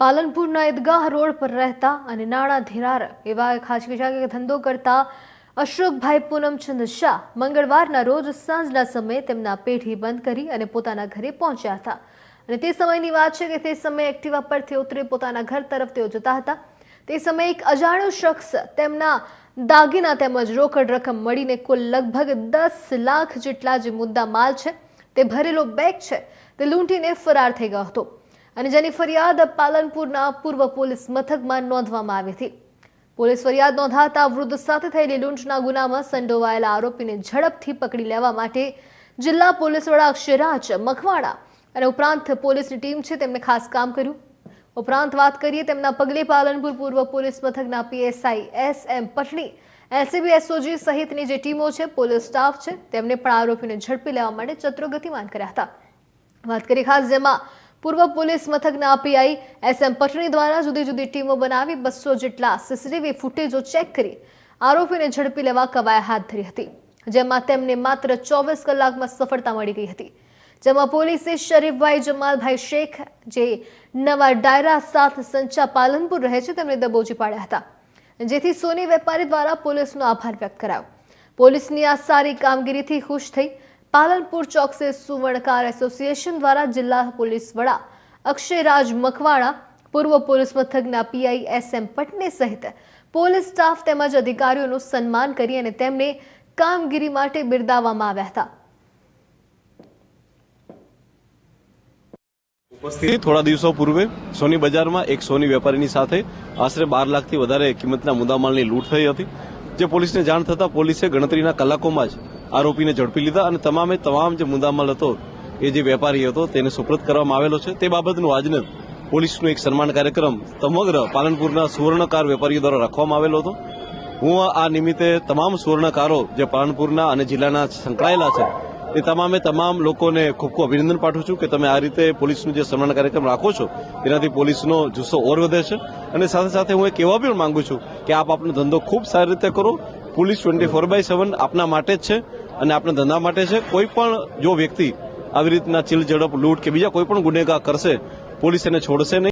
પાલનપુરના ઈદગાહ road પર રહેતા અને નાણાં ધીરાર એવા ખાસગી ધંધો કરતા અશોકભાઈ પૂનમચંદ શાહ મંગળવારના રોજ સાંજના સમયે તેમના પેઢી બંધ કરી અને પોતાના ઘરે પહોંચ્યા હતા અને તે સમયની વાત છે કે તે સમયે એક્ટિવા પરથી ઉતરી પોતાના ઘર તરફ તેઓ જતા હતા। તે સમયે એક અજાણ્યો શખ્સ તેમના દાગીના તેમજ રોકડ રકમ મળીને કુલ લગભગ 10 લાખ જેટલા જે મુદ્દા માલ છે તે ભરેલો બેગ છે તે લૂંટીને ફરાર થઈ ગયો હતો અને જેની ફરિયાદ પાલનપુરના પૂર્વ પોલીસ મથકમાં નોંધવામાં આવી હતી। પોલીસ ફરિયાદ નોંધાતા વૃદ્ધ સાથે થયેલી લૂંટના ગુનામાં સંડોવાયેલા આરોપીને ઝડપથી પકડી લેવા માટે જિલ્લા પોલીસ વડા અક્ષયરાજ મકવાણા અને ઉપરાંત પોલીસની ટીમ છે તેમણે ખાસ કામ કર્યું। ઉપરાંત વાત કરીએ તેમના પગલે પાલનપુર પૂર્વ પોલીસ મથકના PSI SM Patni LCB SOG સહિતની જે ટીમો છે પોલીસ સ્ટાફ છે તેમને પણ આરોપીને ઝડપી લેવા માટે ચતુરો ગતિમાન કર્યા હતા। વાત કરી ખાસ જેમાં પૂર્વ પોલીસ મથકના પીઆઈ SM પટણી દ્વારા જુદી જુદી ટીમો બનાવી 200 જેટલા સીસીટીવી ફૂટેજો ચેક કરી આરોપીને ઝડપી લેવા કવાયત હાથ ધરી હતી, જેમાં તેમને માત્ર 24 કલાકમાં સફળતા મળી ગઈ હતી। જેમાં પોલીસે શરીફભાઈ જમાલભાઈ શેખ જે નવા ડાયરા સાથ સંચા પાલનપુર રહે છે તેમને દબોચી પાડ્યા હતા, જેથી સોની વેપારી દ્વારા પોલીસનો આભાર વ્યક્ત કરાયો। પોલીસની આ સારી કામગીરીથી ખુશ થઈ પાલનપુર ચોકસી સુવર્ણકાર એસોસિએશન દ્વારા જિલ્લા પોલીસ વડા અક્ષયરાજ મકવાણા, પૂર્વ પોલીસ મથકના પીઆઈ SM પટણી સહિત પોલીસ સ્ટાફ તેમજ અધિકારીઓનું સન્માન કરી અને તેમને કામગીરી માટે બિરદાવવામાં આવ્યા હતા। થોડા દિવસો પૂર્વે સોની બજારમાં એક સોની વેપારીની સાથે આશરે 12 લાખથી વધારે કિંમતના મુદ્દામાલની લૂંટ થઈ હતી, જે પોલીસને જાણ થતા પોલીસે ગણતરીના કલાકોમાં જ આરોપીને ઝડપી લીધા અને તમામ જે મુદ્દામાલ હતો એ જે વેપારી હતો તેને સુપ્રત કરવામાં આવેલો છે। તે બાબતનું આજને પોલીસનું એક સન્માન કાર્યક્રમ સમગ્ર પાલનપુરના સુવર્ણકાર વેપારીઓ દ્વારા રાખવામાં આવેલો હતો। હું આ નિમિત્તે તમામ સુવર્ણકારો જે પાલનપુરના અને જિલ્લાના સંકળાયેલા છે એ તમામ લોકોને ખૂબ ખૂબ અભિનંદન પાઠવું છું કે તમે આ રીતે પોલીસનું જે સન્માન કાર્યક્રમ રાખો છો તેનાથી પોલીસનો જુસ્સો ઓર વધે છે અને સાથે સાથે હું એક કહેવા પણ માંગુ છું કે આપ આપનો ધંધો ખૂબ સારી રીતે કરો। પોલીસ 24/7 આપના માટે જ છે અને આપણા ધંધા માટે છે। કોઈ પણ જો વ્યક્તિ આવી રીતના ચીલ ઝડપ લૂંટ કે બીજા કોઈ પણ ગુનેગાર કરશે પોલીસ એને છોડશે નહીં।